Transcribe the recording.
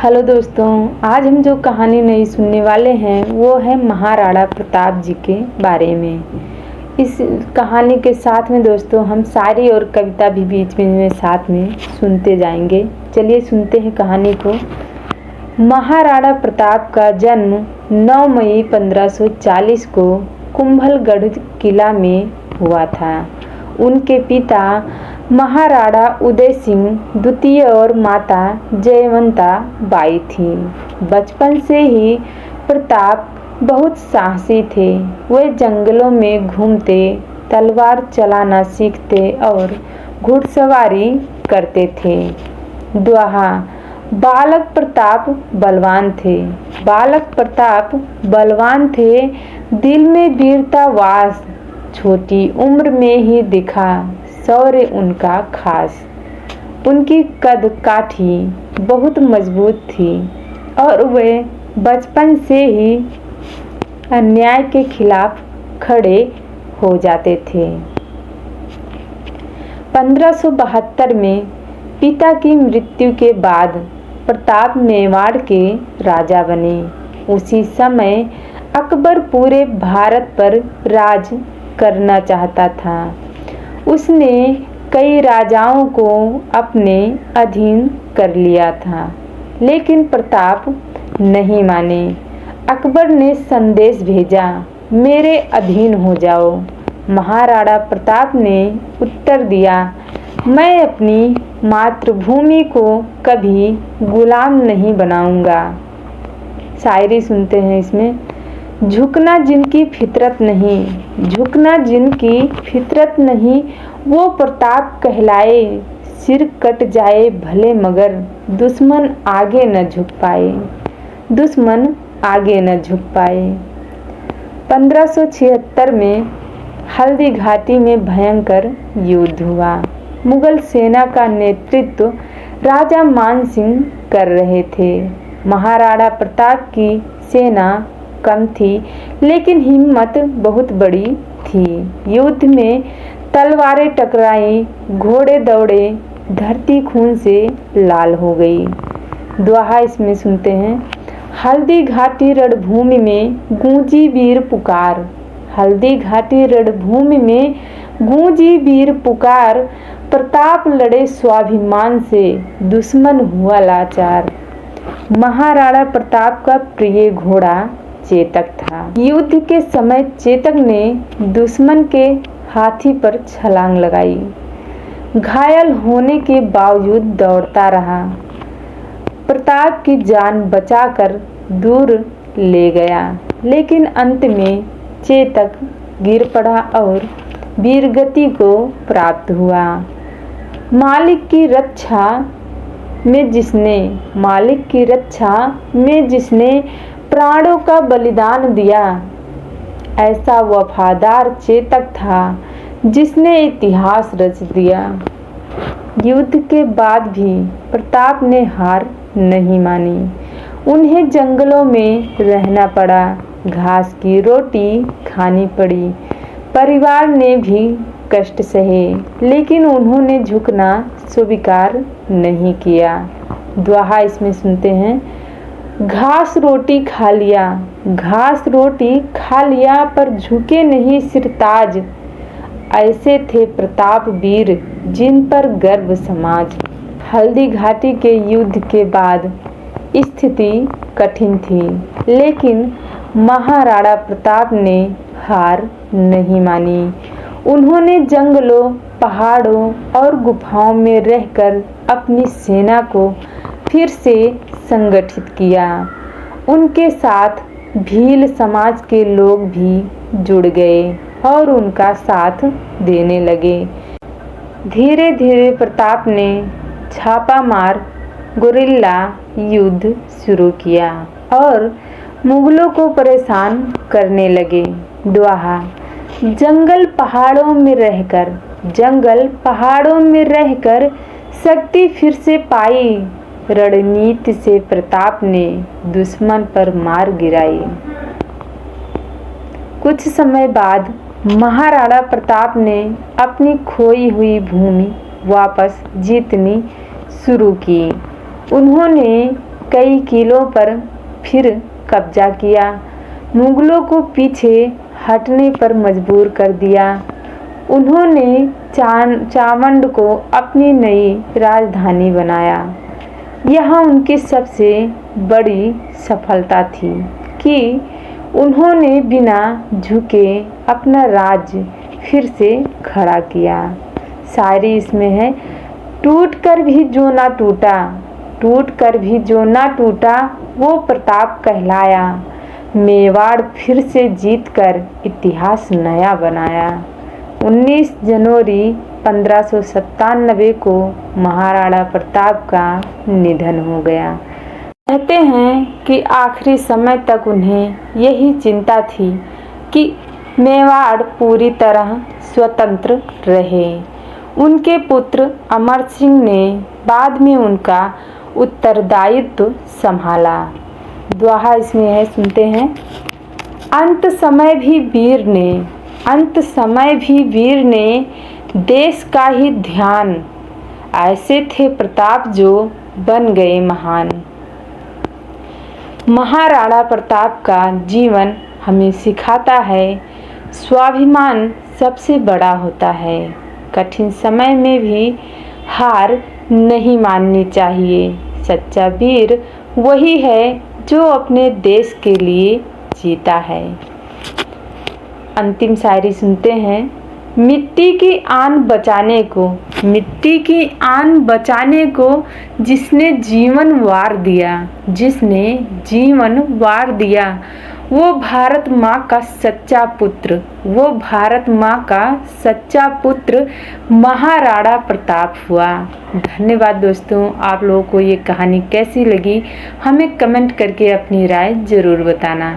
Hello दोस्तों, आज हम जो कहानी नई सुनने वाले हैं वो है महाराणा प्रताप जी के बारे में। इस कहानी के साथ में दोस्तों हम शायरी और कविता भी बीच में साथ में सुनते जाएंगे। चलिए सुनते हैं कहानी को। महाराणा प्रताप का जन्म 9 मई 1540 को कुंभलगढ़ किला में हुआ था। उनके पिता महाराणा उदय सिंह द्वितीय और माता जयवंता बाई थी। बचपन से ही प्रताप बहुत साहसी थे। वे जंगलों में घूमते, तलवार चलाना सीखते और घुड़सवारी करते थे। दोहा, बालक प्रताप बलवान थे, दिल में वीरता वास, छोटी उम्र में ही दिखा शौर्य उनका खास। उनकी कद काठी बहुत मजबूत थी और वे बचपन से ही अन्याय के खिलाफ खड़े हो जाते थे। 1572 में पिता की मृत्यु के बाद प्रताप मेवाड़ के राजा बने। उसी समय अकबर पूरे भारत पर राज करना चाहता था। उसने कई राजाओं को अपने अधीन कर लिया था, लेकिन प्रताप नहीं माने। अकबर ने संदेश भेजा, मेरे अधीन हो जाओ। महाराणा प्रताप ने उत्तर दिया, मैं अपनी मातृभूमि को कभी गुलाम नहीं बनाऊंगा। शायरी सुनते हैं इसमें। झुकना जिनकी फितरत नहीं, वो प्रताप कहलाए। सिर कट जाए भले मगर दुश्मन आगे न झुक पाए। 1576 में हल्दी घाटी में भयंकर युद्ध हुआ। मुगल सेना का नेतृत्व राजा मान सिंह कर रहे थे। महाराणा प्रताप की सेना कम थी, लेकिन हिम्मत बहुत बड़ी थी। युद्ध में तलवारें टकराई, घोड़े दौड़े, धरती खून से लाल हो गई। दोहा इसमें सुनते हैं। हल्दी घाटी रणभूमि में गूंजी वीर पुकार। हल्दी घाटी रणभूमि में गूंजी वीर पुकार, प्रताप लड़े स्वाभिमान से, दुश्मन हुआ लाचार। महाराणा प्रताप का प्रिय घोड़ा चेतक था। युद्ध के समय चेतक ने दुश्मन के हाथी पर छलांग लगाई। घायल होने के बावजूद दौड़ता रहा। प्रताप की जान बचाकर दूर ले गया, लेकिन अंत में चेतक गिर पड़ा और वीरगति को प्राप्त हुआ। मालिक की रक्षा में जिसने प्राणों का बलिदान दिया, ऐसा वफादार चेतक था जिसने इतिहास रच दिया। युद्ध के बाद भी प्रताप ने हार नहीं मानी। उन्हें जंगलों में रहना पड़ा, घास की रोटी खानी पड़ी। परिवार ने भी कष्ट सहे, लेकिन उन्होंने झुकना स्वीकार नहीं किया। दोहा इसमें सुनते हैं। घास रोटी खा लिया पर झुके नहीं सिरताज। ऐसे थे प्रताप वीर जिन पर गर्व समाज। हल्दी घाटी के युद्ध के बाद स्थिति कठिन थी, लेकिन महाराणा प्रताप ने हार नहीं मानी। उन्होंने जंगलों, पहाड़ों और गुफाओं में रहकर अपनी सेना को फिर से संगठित किया। उनके साथ भील समाज के लोग भी जुड़ गए और उनका साथ देने लगे। धीरे धीरे प्रताप ने छापामार गुरिल्ला युद्ध शुरू किया और मुगलों को परेशान करने लगे। दोहा, जंगल पहाड़ों में रहकर शक्ति फिर से पाई। रणनीति से प्रताप ने दुश्मन पर मार गिराई। कुछ समय बाद महाराणा प्रताप ने अपनी खोई हुई भूमि वापस जीतनी शुरू की। उन्होंने कई किलों पर फिर कब्जा किया, मुगलों को पीछे हटने पर मजबूर कर दिया। उन्होंने चावंड को अपनी नई राजधानी बनाया। यह उनकी सबसे बड़ी सफलता थी कि उन्होंने बिना झुके अपना राज्य फिर से खड़ा किया। शायरी इसमें है, टूट कर भी जो ना टूटा, टूट कर भी जो ना टूटा वो प्रताप कहलाया, मेवाड़ फिर से जीत कर इतिहास नया बनाया। 19 जनवरी 1597 को महाराणा प्रताप का निधन हो गया। कहते हैं कि आखिरी समय तक उन्हें यही चिंता थी कि मेवाड़ पूरी तरह स्वतंत्र रहे। उनके पुत्र अमर सिंह ने बाद में उनका उत्तरदायित्व संभाला। दोहा इसमें है, सुनते हैं। अंत समय भी वीर ने देश का ही ध्यान, ऐसे थे प्रताप जो बन गए महान। महाराणा प्रताप का जीवन हमें सिखाता है, स्वाभिमान सबसे बड़ा होता है। कठिन समय में भी हार नहीं माननी चाहिए। सच्चा वीर वही है जो अपने देश के लिए जीता है। अंतिम शायरी सुनते हैं। मिट्टी की आन बचाने को जिसने जीवन वार दिया, वो भारत माँ का सच्चा पुत्र महाराणा प्रताप हुआ। धन्यवाद दोस्तों। आप लोगों को ये कहानी कैसी लगी हमें कमेंट करके अपनी राय ज़रूर बताना।